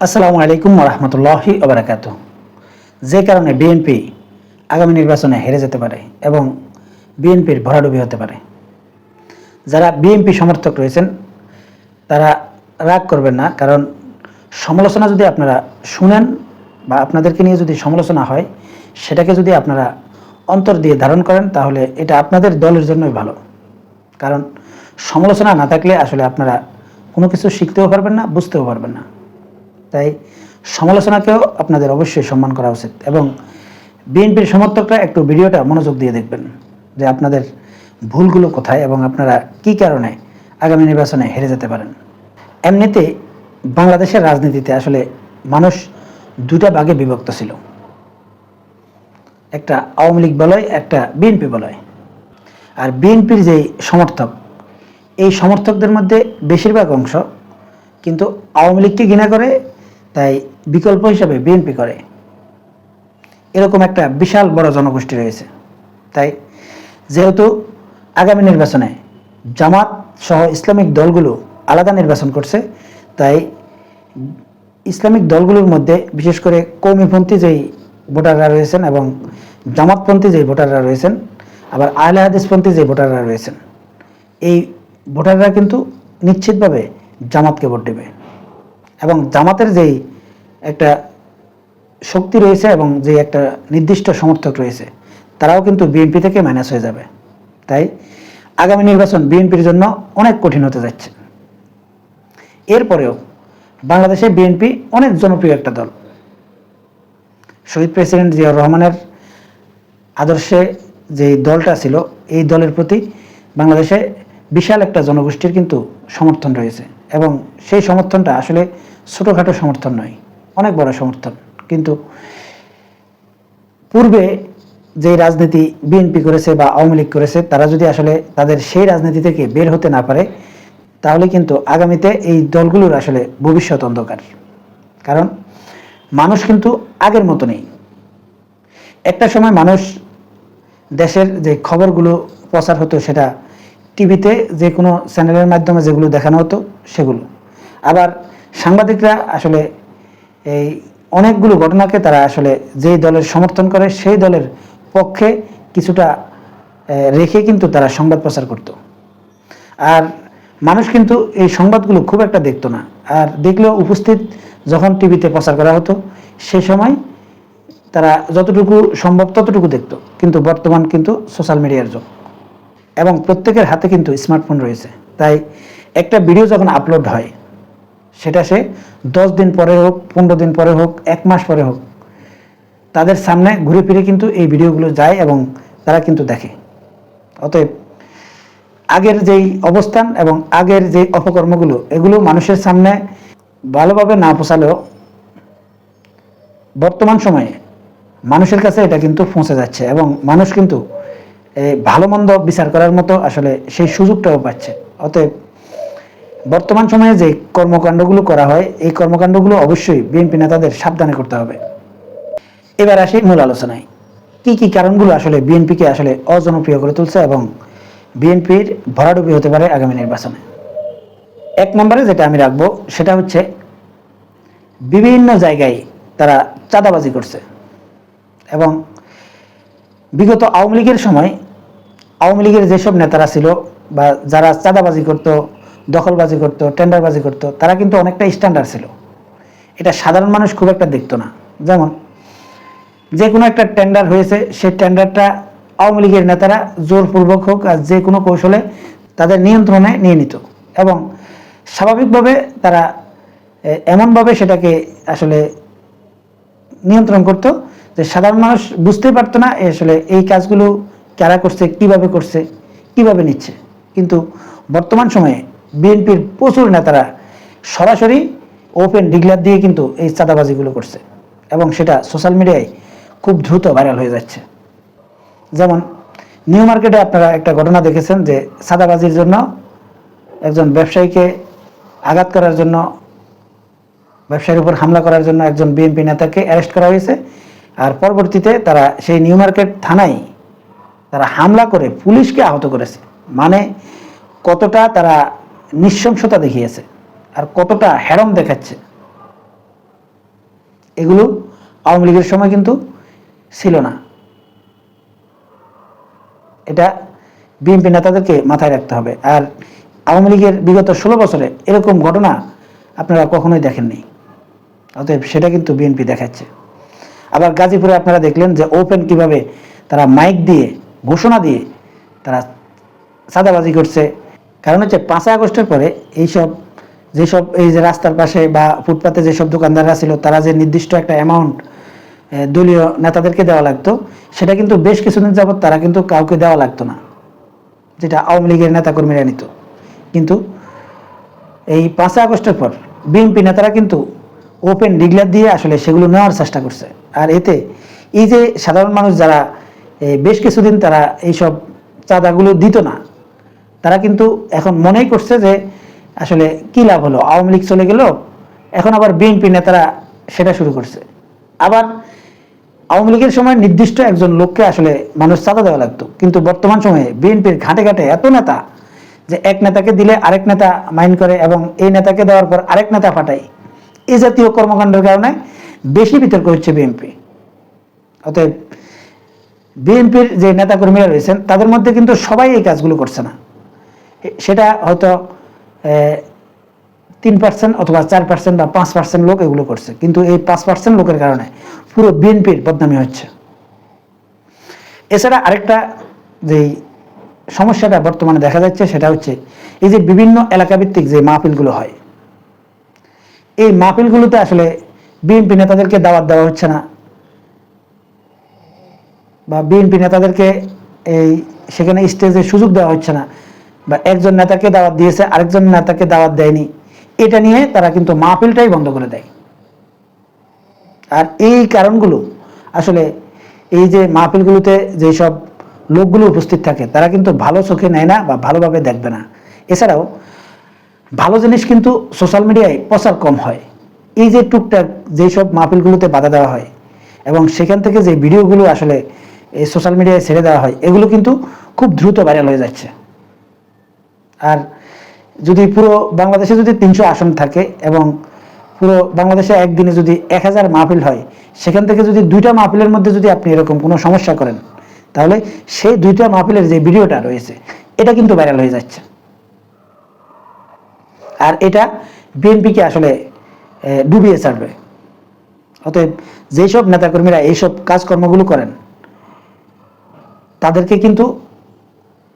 আসসালামু আলাইকুম রহমতুল্লাহি ওবারাকাতুহ। যে কারণে বিএনপি আগামী নির্বাচনে হেরে যেতে পারে এবং বিএনপির ভরাডুবি হতে পারে। যারা বিএনপি সমর্থক রয়েছেন তারা রাগ করবেন না, কারণ সমালোচনা যদি আপনারা শুনেন বা আপনাদেরকে নিয়ে যদি সমালোচনা হয়, সেটাকে যদি আপনারা অন্তর দিয়ে ধারণ করেন তাহলে এটা আপনাদের দলের জন্যই ভালো। কারণ সমালোচনা না থাকলে আসলে আপনারা কোনো কিছু শিখতেও পারবেন না, বুঝতেও পারবেন না। তাই সমালোচনাকেও আপনাদের অবশ্যই সম্মান করা উচিত এবং বিএনপির সমর্থকরা একটু ভিডিওটা মনোযোগ দিয়ে দেখবেন যে আপনাদের ভুলগুলো কোথায় এবং আপনারা কি কারণে আগামী নির্বাচনে হেরে যেতে পারেন। এমনিতে বাংলাদেশের রাজনীতিতে আসলে মানুষ দুটা ভাগে বিভক্ত ছিল, একটা আওয়ামী লীগ বলয়, একটা বিএনপি বলয়। আর বিএনপির যেই সমর্থক, এই সমর্থকদের মধ্যে বেশিরভাগ অংশ কিন্তু আওয়ামী লীগকে ঘৃণা করে, তাই বিকল্প হিসাবে বিএনপি করে, এরকম একটা বিশাল বড় জনগোষ্ঠী রয়েছে। তাই যেহেতু আগামী নির্বাচনে জামাত সহ ইসলামিক দলগুলো আলাদা নির্বাচন করছে, তাই ইসলামিক দলগুলোর মধ্যে বিশেষ করে কৌমিপন্থী যেই ভোটাররা রয়েছেন এবং জামাতপন্থী যেই ভোটাররা রয়েছেন, আবার আহলে হাদিসপন্থী যে ভোটাররা রয়েছেন, এই ভোটাররা কিন্তু নিশ্চিতভাবে জামাতকে ভোট দেবে এবং জামাতের যেই একটা শক্তি রয়েছে এবং যে একটা নির্দিষ্ট সমর্থক রয়েছে, তারাও কিন্তু বিএনপি থেকে মাইনাস হয়ে যাবে। তাই আগামী নির্বাচন বিএনপির জন্য অনেক কঠিন হতে যাচ্ছে। এরপরেও বাংলাদেশে বিএনপি অনেক জনপ্রিয় একটা দল। শহীদ প্রেসিডেন্ট জিয়াউর রহমানের আদর্শে যে দলটা ছিল, এই দলের প্রতি বাংলাদেশে বিশাল একটা জনগোষ্ঠীর কিন্তু সমর্থন রয়েছে এবং সেই সমর্থনটা আসলে ছোটোখাটো সমর্থন নয়, অনেক বড় সমর্থন। কিন্তু পূর্বে যে রাজনীতি বিএনপি করেছে বা আওয়ামী লীগ করেছে, তারা যদি আসলে তাদের সেই রাজনীতি থেকে বের হতে না পারে, তাহলে কিন্তু আগামীতে এই দলগুলোর আসলে ভবিষ্যৎ অন্ধকার। কারণ মানুষ কিন্তু আগের মতো নেই। একটা সময় মানুষ দেশের যে খবরগুলো প্রচার হতো সেটা টিভিতে যে কোনো চ্যানেলের মাধ্যমে যেগুলো দেখানো হতো সেগুলো, আবার সাংবাদিকরা আসলে এই অনেকগুলো ঘটনাকে তারা আসলে যেই দলের সমর্থন করে সেই দলের পক্ষে কিছুটা রেখে কিন্তু তারা সংবাদ প্রচার করত। আর মানুষ কিন্তু এই সংবাদগুলো খুব একটা দেখতো না, আর দেখলেও উপস্থিত যখন টিভিতে প্রচার করা হতো সে সময় তারা যতটুকু সম্ভব ততটুকু দেখত। কিন্তু বর্তমান কিন্তু সোশ্যাল মিডিয়ার যুগ এবং প্রত্যেকের হাতে কিন্তু স্মার্টফোন রয়েছে। তাই একটা ভিডিও যখন আপলোড হয়, সেটা সে 10 দিন পরে হোক, 15 দিন পরে হোক, 1 মাস পরে হোক, তাদের সামনে ঘুরে ফিরে কিন্তু এই ভিডিওগুলো যায় এবং তারা কিন্তু দেখে। অতএব আগের যেই অবস্থান এবং আগের যে অপকর্মগুলো, এগুলো মানুষের সামনে ভালোভাবে না পৌঁছালেও বর্তমান সময়ে মানুষের কাছে এটা কিন্তু পৌঁছে যাচ্ছে এবং মানুষ কিন্তু ভালো মন্দ বিচার করার মতো আসলে সেই সুযোগটাও পাচ্ছে। অতএব বর্তমান সময়ে যে কর্মকাণ্ডগুলো করা হয়, এই কর্মকাণ্ডগুলো অবশ্যই বিএনপি নেতাদের সাবধানে করতে হবে। এবার আসি মূল আলোচনায়। কি কি কারণগুলো আসলে বিএনপিকে আসলে অজনপ্রিয় করে তুলছে এবং বিএনপির ভরাডুবি হতে পারে আগামী নির্বাচনে। 1 নম্বরে যেটা আমি রাখবো সেটা হচ্ছে বিভিন্ন জায়গায় তারা চাঁদাবাজি করছে এবং বিগত আওয়ামী লীগের সময় আওয়ামী লীগের যেসব নেতারা ছিল বা যারা চাঁদাবাজি করতো, দখলবাজি করতো, টেন্ডারবাজি করতো, তারা কিন্তু অনেকটা স্ট্যান্ডার্ড ছিল। এটা সাধারণ মানুষ খুব একটা দেখতো না। যেমন যে কোনো একটা টেন্ডার হয়েছে, সেই টেন্ডারটা আওয়ামী লীগের নেতারা জোরপূর্বক হোক আর যে কোনো কৌশলে তাদের নিয়ন্ত্রণে নিয়ে নিত এবং স্বাভাবিকভাবে তারা এমনভাবে সেটাকে আসলে নিয়ন্ত্রণ করত যে সাধারণ মানুষ বুঝতেই পারতো না আসলে এই কাজগুলো কারা করছে, কিভাবে করছে, কিভাবে নিচ্ছে। কিন্তু বর্তমান সময়ে বিএনপির প্রচুর নেতারা সরাসরি ওপেন ডিক্লেয়ার দিয়ে কিন্তু এই চাঁদাবাজিগুলো করছে এবং সেটা সোশ্যাল মিডিয়ায় খুব দ্রুত ভাইরাল হয়ে যাচ্ছে। যেমন নিউ মার্কেটে আপনারা একটা ঘটনা দেখেছেন যে চাঁদাবাজির জন্য একজন ব্যবসায়ীকে আঘাত করার জন্য, ব্যবসায়ীর উপর হামলা করার জন্য একজন বিএনপি নেতাকে অ্যারেস্ট করা হয়েছে। আর পরবর্তীতে তারা সেই নিউ মার্কেট থানায় তারা হামলা করে পুলিশকে আহত করেছে। মানে কতটা তারা নৃশংসতা দেখিয়েছে আর কতটা হেরম দেখাচ্ছে। এগুলো আওয়ামী লীগের সময় কিন্তু ছিল না। এটা বিএনপি নেতাদেরকে মাথায় রাখতে হবে। আর আওয়ামী লীগের বিগত 16 বছরে এরকম ঘটনা আপনারা কখনোই দেখেননি, অতএব সেটা কিন্তু বিএনপি দেখাচ্ছে। আবার গাজীপুরে আপনারা দেখলেন যে ওপেন কিভাবে তারা মাইক দিয়ে ঘোষণা দিয়ে তারা চাঁদাবাজি করছে। কারণ হচ্ছে 5 আগস্টের পরে যেসব এই যে রাস্তার পাশে বা ফুটপাতে যেসব দোকানদাররা ছিল, তারা যে নির্দিষ্ট একটা অ্যামাউন্ট দলীয় নেতাদেরকে দেওয়া লাগতো, সেটা কিন্তু বেশ কিছুদিন যাবৎ তারা কিন্তু কাউকে দেওয়া লাগতো না, যেটা আওয়ামী লীগের নেতাকর্মীরা নিত। কিন্তু এই 5 আগস্টের পর বিএনপি নেতারা কিন্তু ওপেন ডিক্লেয়ার দিয়ে আসলে সেগুলো নেওয়ার চেষ্টা করছে। আর এতে এই যে সাধারণ মানুষ যারা বেশ কিছুদিন তারা এইসব চাঁদাগুলো দিত না, তারা কিন্তু এখন মনেই করছে যে আসলে কি লাভ হলো, আওয়ামী লীগ চলে গেল, এখন আবার বিএনপি নেতারা সেটা শুরু করছে। আবার আওয়ামী লীগের সময় নির্দিষ্ট একজন লোককে আসলে মানুষ চাঁদা দেওয়া লাগতো, কিন্তু বর্তমান সময়ে বিএনপির ঘাটে ঘাটে এত নেতা যে এক নেতাকে দিলে আরেক নেতা মাইন্ড করে এবং এই নেতাকে দেওয়ার পর আরেক নেতা পাঠায়। এই জাতীয় কর্মকাণ্ডের কারণে বেশি বিতর্ক হচ্ছে বিএনপি। অতএব বিএনপির যে নেতাকর্মীরা রয়েছেন তাদের মধ্যে কিন্তু সবাই এই কাজগুলো করছে না, সেটা হয়তো 3% অথবা 4% বা 5% লোক এগুলো করছে, কিন্তু এই 5% লোকের কারণে পুরো বিএনপির বদনামি হচ্ছে। এছাড়া আরেকটা যে সমস্যাটা বর্তমানে দেখা যাচ্ছে সেটা হচ্ছে এই যে বিভিন্ন এলাকাভিত্তিক যে মাহফিলগুলো হয়, এই মাহফিলগুলোতে আসলে বিএনপি নেতাদেরকে দাওয়াত দেওয়া হচ্ছে না, বা বিএনপি নেতাদেরকে সেখানে স্টেজে সুযোগ দেওয়া হচ্ছে না, বা একজন নেতাকে দাওয়াত দিয়েছে আরেকজন নেতাকে দাওয়াত দেয়নি, এটা নিয়ে তারা কিন্তু মাহফিলটাই বন্ধ করে দেয়। আর এই কারণগুলো আসলে এই যে মাহফিলগুলোতে যেসব লোকগুলো উপস্থিত থাকে তারা কিন্তু ভালো চোখে নেয় না বা ভালোভাবে দেখবে না। এছাড়াও ভালো জিনিস কিন্তু সোশ্যাল মিডিয়ায় প্রচার কম হয়। এই যে টুকটাক যেসব মাহফিলগুলোতে বাধা দেওয়া হয় এবং সেখান থেকে যে ভিডিওগুলো আসলে এই সোশ্যাল মিডিয়ায় ছেড়ে দেওয়া হয়, এগুলো কিন্তু খুব দ্রুত ভাইরাল হয়ে যাচ্ছে। আর যদি পুরো বাংলাদেশে যদি 300 আসন থাকে এবং পুরো বাংলাদেশে একদিনে যদি 1000 মাহফিল হয়, সেখান থেকে যদি 2টা মাহফিলের মধ্যে যদি আপনি এরকম কোনো সমস্যা করেন, তাহলে সেই 2টা মাহফিলের যে ভিডিওটা রয়েছে এটা কিন্তু ভাইরাল হয়ে যাচ্ছে। আর এটা বিএনপিকে আসলে ডুবিয়ে ছাড়বে। অতএব যেসব নেতাকর্মীরা এইসব কাজকর্মগুলো করেন তাদেরকে কিন্তু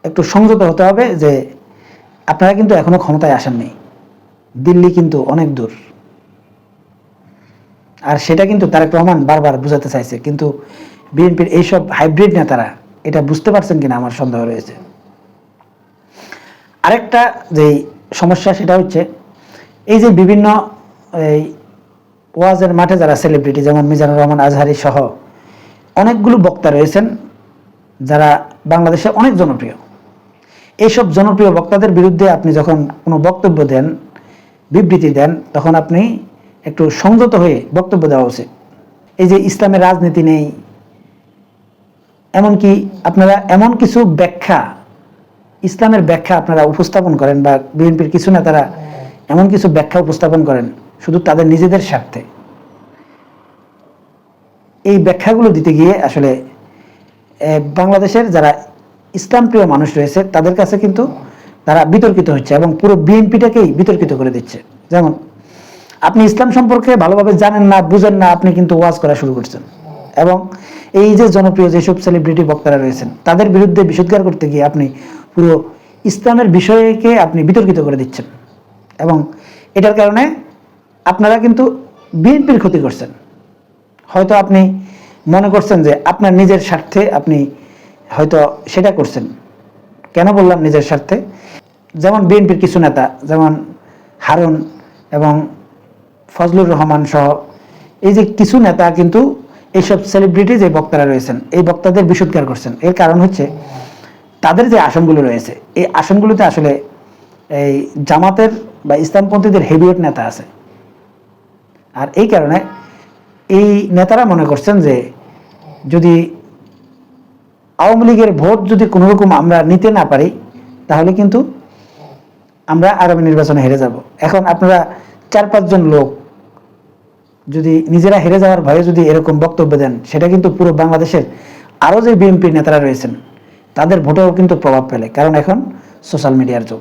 একটু সংযত হতে হবে যে আপনারা কিন্তু এখনো ক্ষমতায় আসেননি, দিল্লি কিন্তু অনেক দূর। আর সেটা কিন্তু তারেক রহমান বারবার বুঝাতে চাইছে, কিন্তু বিএনপির এইসব হাইব্রিড নেতারা এটা বুঝতে পারছেন কিনা আমার সন্দেহ রয়েছে। আরেকটা যে সমস্যা সেটা হচ্ছে এই যে বিভিন্ন এই ওয়াজের মাঠে যারা সেলিব্রিটি, যেমন মিজানুর রহমান আজহারি সহ অনেকগুলো বক্তা রয়েছেন যারা বাংলাদেশে অনেক জনপ্রিয়। এইসব জনপ্রিয় বক্তাদের বিরুদ্ধে আপনি যখন কোনো বক্তব্য দেন, বিবৃতি দেন, তখন আপনি একটু সংযত হয়ে বক্তব্য দেওয়া উচিত। এই যে ইসলামের রাজনীতি নেই, এমনকি আপনারা এমন কিছু ব্যাখ্যা, ইসলামের ব্যাখ্যা আপনারা উপস্থাপন করেন, বা বিএনপির কিছু নেতারা এমন কিছু ব্যাখ্যা উপস্থাপন করেন শুধু তাদের নিজেদের স্বার্থে। এই ব্যাখ্যাগুলো দিতে গিয়ে আসলে বাংলাদেশের যারা ইসলাম প্রিয় মানুষ রয়েছে তাদের কাছে কিন্তু তারা বিতর্কিত হচ্ছে এবং পুরো বিএনপিটাকেই বিতর্কিত করে দিচ্ছে। যেমন আপনি ইসলাম সম্পর্কে ভালোভাবে জানেন না, বুঝেন না, আপনি কিন্তু ওয়াজ করা শুরু করছেন, এবং এই যে জনপ্রিয় যেসব সেলিব্রিটি বক্তারা রয়েছেন তাদের বিরুদ্ধে বিষোদ্গার করতে গিয়ে আপনি পুরো ইসলামের বিষয়কে আপনি বিতর্কিত করে দিচ্ছেন, এবং এটার কারণে আপনারা কিন্তু বিএনপির ক্ষতি করছেন। হয়তো আপনি মনে করছেন যে আপনার নিজের স্বার্থে আপনি হয়তো সেটা করছেন। কেন বললাম নিজের স্বার্থে? যেমন বিএনপির কিছু নেতা যেমন হারুন এবং ফজলুর রহমান সহ এই যে কিছু নেতা কিন্তু এইসব সেলিব্রিটি যে বক্তারা রয়েছেন এই বক্তাদের বিষোদ্গার করছেন। এর কারণ হচ্ছে তাদের যে আসনগুলো রয়েছে এই আসনগুলোতে আসলে এই জামাতের বা ইসলামপন্থীদের হেভিওয়েট নেতা আছে। আর এই কারণে এই নেতারা মনে করছেন যে যদি আওয়ামী লীগের ভোট যদি কোনোরকম আমরা নিতে না পারি তাহলে কিন্তু আমরা আগামী নির্বাচনে হেরে যাব। এখন আপনারা 4-5 জন লোক যদি নিজেরা হেরে যাওয়ার ভয়ে যদি এরকম বক্তব্য দেন, সেটা কিন্তু পুরো বাংলাদেশের আরও যে বিএনপির নেতারা রয়েছেন তাদের ভোটেও কিন্তু প্রভাব ফেলে। কারণ এখন সোশ্যাল মিডিয়ার যুগ,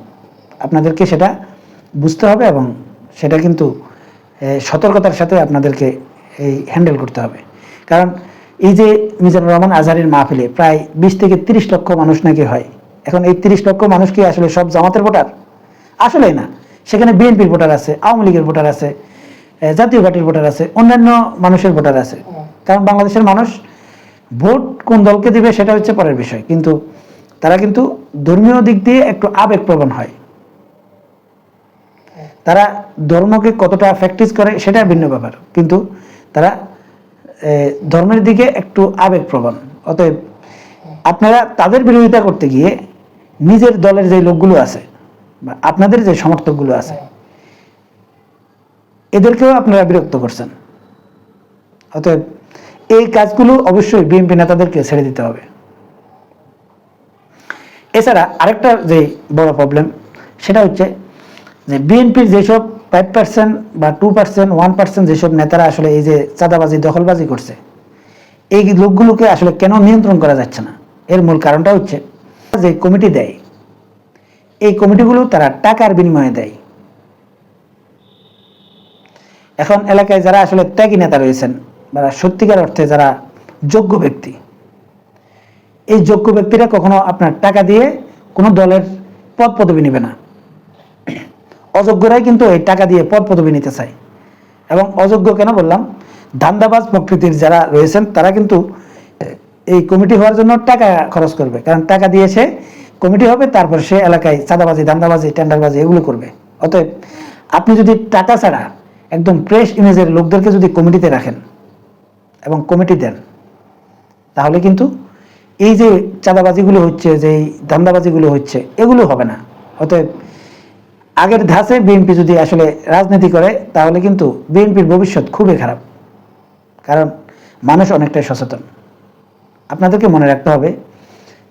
আপনাদেরকে সেটা বুঝতে হবে এবং সেটা কিন্তু সতর্কতার সাথে আপনাদেরকে এই হ্যান্ডেল করতে হবে। কারণ এই যে মিজানুর রহমান আজহারীর মাহফিলে প্রায় 20 থেকে 30 লক্ষ মানুষ নাকি হয়, এখন এই 30 লক্ষ মানুষ কি আসলে সব জামাতের ভোটার? আসলেই না, সেখানে বিএনপির ভোটার আছে, আওয়ামী লীগের ভোটার আছে, জাতীয় পার্টির ভোটার আছে, অন্যান্য মানুষের ভোটার আছে। কারণ বাংলাদেশের মানুষ ভোট কোন দলকে দিবে সেটা হচ্ছে পরের বিষয়, কিন্তু তারা কিন্তু ধর্মীয় দিক দিয়ে একটু আবেগপ্রবণ হয়। তারা ধর্মকে কতটা প্র্যাকটিস করে সেটা ভিন্ন ব্যাপার, কিন্তু তারা ধর্মের দিকে একটু আবেগপ্রবণ। অতএব আপনারা তাদের বিরোধিতা করতে গিয়ে নিজের দলের যে লোকগুলো আছে বা আপনাদের যে সমর্থকগুলো আছে এদেরকেও আপনারা বিরক্ত করছেন। অতএব এই কাজগুলো অবশ্যই বিএনপি নেতাদেরকে ছেড়ে দিতে হবে। এছাড়া আরেকটা যে বড় প্রবলেম সেটা হচ্ছে যে বিএনপির যেসব 5% বা 2%, 1% যেসব নেতারা আসলে এই যে চাঁদাবাজি দখলবাজি করছে, এই লোকগুলোকে আসলে কেন নিয়ন্ত্রণ করা যাচ্ছে না? এর মূল কারণটা হচ্ছে যে কমিটি দেয়, এই কমিটিগুলো তারা টাকার বিনিময়ে দেয়। এখন এলাকায় যারা আসলে ত্যাগী নেতা রয়েছেন বা সত্যিকার অর্থে যারা যোগ্য ব্যক্তি, এই যোগ্য ব্যক্তিরা কখনো আপনার টাকা দিয়ে কোনো দলের পদ পদবি নেবে না। অযোগ্যরাই কিন্তু এই টাকা দিয়ে পদ পদবি নিতে চায়। এবং অযোগ্য কেন বললাম, ধান্দাবাজ প্রকৃতির যারা রয়েছেন তারা কিন্তু এই কমিটি হওয়ার জন্য টাকা খরচ করবে, কারণ টাকা দিয়ে সে কমিটি হবে, তারপর সে এলাকায় চাঁদাবাজি ধান্দাবাজি টেন্ডারবাজি এগুলো করবে। অতএব আপনি যদি টাকা ছাড়া একদম ফ্রেশ ইমেজের লোকদেরকে যদি কমিটিতে রাখেন এবং কমিটি দেন, তাহলে কিন্তু এই যে চাঁদাবাজিগুলো হচ্ছে, যে ধান্দাবাজিগুলো হচ্ছে, এগুলো হবে না। অতএব আগের ধাঁচে বিএনপি যদি আসলে রাজনীতি করে তাহলে কিন্তু বিএনপির ভবিষ্যৎ খুবই খারাপ, কারণ মানুষ অনেকটাই সচেতন। আপনাদেরকে মনে রাখতে হবে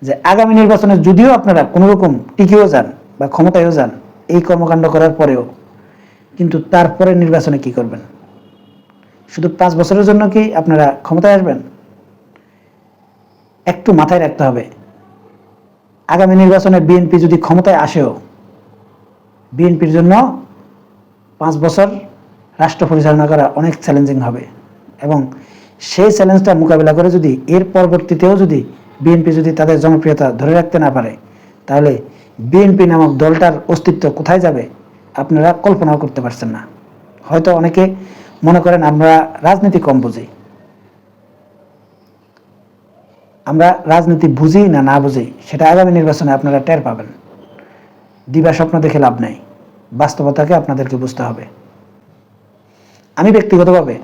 যে আগামী নির্বাচনে যদিও আপনারা কোনোরকম টিকেও যান বা ক্ষমতায়ও যান, এই কর্মকাণ্ড করার পরেও কিন্তু তারপরে নির্বাচনে কি করবেন? শুধু 5 বছরের জন্য কি আপনারা ক্ষমতায় আসবেন? একটু মাথায় রাখতে হবে, আগামী নির্বাচনে বিএনপি যদি ক্ষমতায় আসেও, বিএনপির জন্য 5 বছর রাষ্ট্র পরিচালনা করা অনেক চ্যালেঞ্জিং হবে। এবং সেই চ্যালেঞ্জটা মোকাবিলা করে যদি এর পরবর্তীতেও যদি বিএনপি যদি তাদের জনপ্রিয়তা ধরে রাখতে না পারে, তাহলে বিএনপি নামক দলটার অস্তিত্ব কোথায় যাবে আপনারা কল্পনাও করতে পারছেন না। হয়তো অনেকে মনে করেন আমরা রাজনীতি কম বুঝি। আমরা রাজনীতি বুঝি না না বুঝি সেটা আগামী নির্বাচনে আপনারা টের পাবেন। দিবা স্বপ্ন দেখে লাভ নাই, বাস্তবতাকে আপনাদেরকে বুঝতে হবে। আমি ব্যক্তিগতভাবে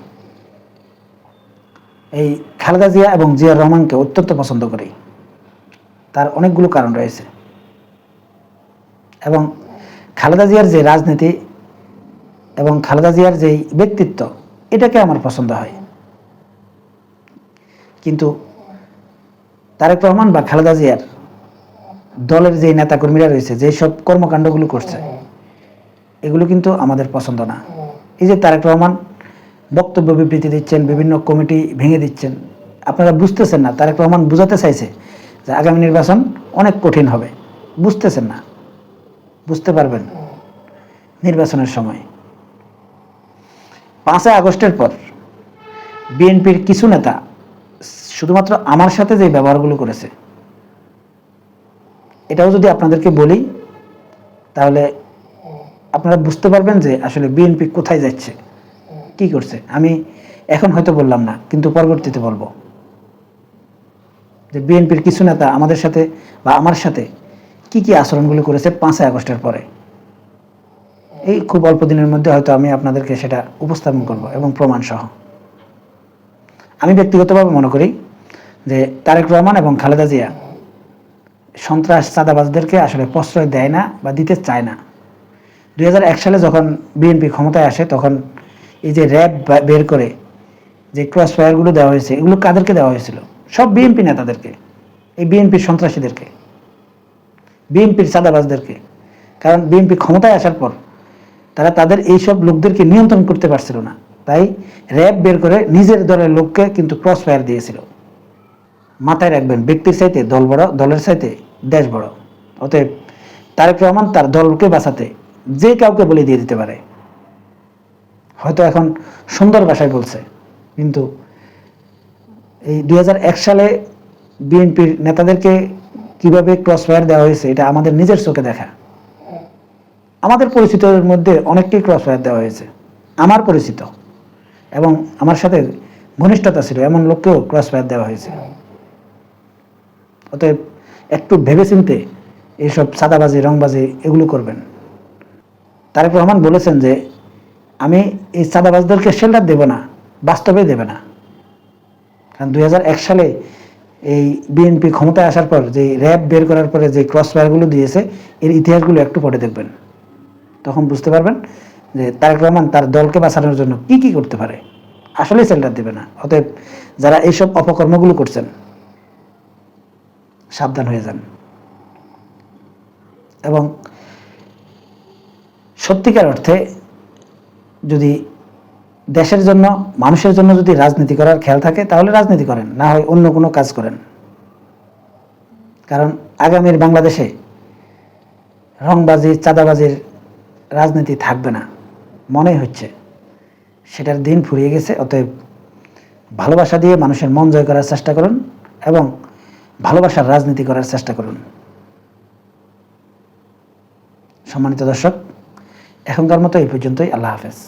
এই খালেদা জিয়া এবং জিয়াউর রহমানকে অত্যন্ত পছন্দ করি। তার অনেকগুলো কারণ রয়েছে, এবং খালেদা জিয়ার যে রাজনীতি এবং খালেদা জিয়ার যে ব্যক্তিত্ব, এটাকে আমার পছন্দ হয়। কিন্তু তারেক রহমান বা খালেদা জিয়ার দলের যে নেতাকর্মীরা রয়েছে, যেসব কর্মকাণ্ডগুলো করছে, এগুলো কিন্তু আমাদের পছন্দ না। এই যে তারেক রহমান বক্তব্য বিবৃতি দিচ্ছেন, বিভিন্ন কমিটি ভেঙে দিচ্ছেন, আপনারা বুঝতেছেন না। তারেক রহমান বুঝাতে চাইছে যে আগামী নির্বাচন অনেক কঠিন হবে, বুঝতেছেন না। বুঝতে পারবেন নির্বাচনের সময়। 5 আগস্টের পর বিএনপির কিছু নেতা শুধুমাত্র আমার সাথে যে ব্যবহারগুলো করেছে, এটাও যদি আপনাদেরকে বলি তাহলে আপনারা বুঝতে পারবেন যে আসলে বিএনপি কোথায় যাচ্ছে, কি করছে। আমি এখন হয়তো বললাম না, কিন্তু পরবর্তীতে বলবো যে বিএনপির কিছু নেতা আমাদের সাথে বা আমার সাথে কি কি আচরণগুলো করেছে 5 আগস্টের পরে। এই খুব অল্প দিনের মধ্যে হয়তো আমি আপনাদেরকে সেটা উপস্থাপন করব এবং প্রমাণ সহ। আমি ব্যক্তিগতভাবে মনে করি যে তারেক রহমান এবং খালেদা জিয়া সন্ত্রাস চাঁদাবাজদেরকে আসলে প্রশ্রয় দেয় না বা দিতে চায় না। 2001 সালে যখন বিএনপি ক্ষমতায় আসে, তখন এই যে র্যাব বের করে যে ক্রস ফায়ারগুলো দেওয়া হয়েছে, এগুলো কাদেরকে দেওয়া হয়েছিল? সব বিএনপি নেতাদেরকে, এই বিএনপির সন্ত্রাসীদেরকে, বিএনপির চাঁদাবাজদেরকে। কারণ বিএনপি ক্ষমতায় আসার পর তারা তাদের এইসব লোকদেরকে নিয়ন্ত্রণ করতে পারছিল না। তাই র্যাব বের করে নিজের দলের লোককে কিন্তু ক্রস ফায়ার দিয়েছিল। মাথায় রাখবেন, ব্যক্তির চাইতে দল বড়, দলের চাইতে দেশ বড়। অতএব তারেক রহমান তার দলকে বাঁচাতে যে কাউকে বলে দিয়ে দিতে পারে। হয়তো এখন সুন্দর ভাষায় বলছে, কিন্তু এই 2001 সালে বিএনপির নেতাদেরকে কিভাবে ক্রস ফায়ার দেওয়া হয়েছে এটা আমাদের নিজের চোখে দেখা। আমাদের পরিচিতদের মধ্যে অনেককেই ক্রস ফায়ার দেওয়া হয়েছে, আমার পরিচিত এবং আমার সাথে ঘনিষ্ঠতা ছিল এমন লোককেও ক্রস ফায়ার দেওয়া হয়েছে। অতএব একটু ভেবেচিন্তে এইসব সাদাবাজি রংবাজি এগুলো করবেন। তারেক রহমান বলেছেন যে আমি এই সাদাবাজদেরকে শেল্টার দেব না, বাস্তবে দেবে না। কারণ 2001 সালে এই বিএনপি ক্ষমতায় আসার পর যে র্যাব বের করার পরে যে ক্রস ফায়ারগুলো দিয়েছে, এর ইতিহাসগুলো একটু পড়ে দেখবেন, তখন বুঝতে পারবেন যে তারেক রহমান তার দলকে বাঁচানোর জন্য কি কি করতে পারে। আসলেই শেল্টার দেবে না। অতএব যারা এইসব অপকর্মগুলো করছেন সাবধান হয়ে যান। এবং সত্যিকার অর্থে যদি দেশের জন্য, মানুষের জন্য যদি রাজনীতি করার খেয়াল থাকে তাহলে রাজনীতি করেন, না হয় অন্য কোনো কাজ করেন। কারণ আগামীর বাংলাদেশে রংবাজি, চাঁদাবাজির রাজনীতি থাকবে না মনে হচ্ছে, সেটার দিন ফুরিয়ে গেছে। অতএব ভালোবাসা দিয়ে মানুষের মন জয় করার চেষ্টা করুন এবং ভালোবাসার রাজনীতি করার চেষ্টা করুন। সম্মানিত দর্শক, এখনকার মতো এই পর্যন্তই। আল্লাহ হাফেজ।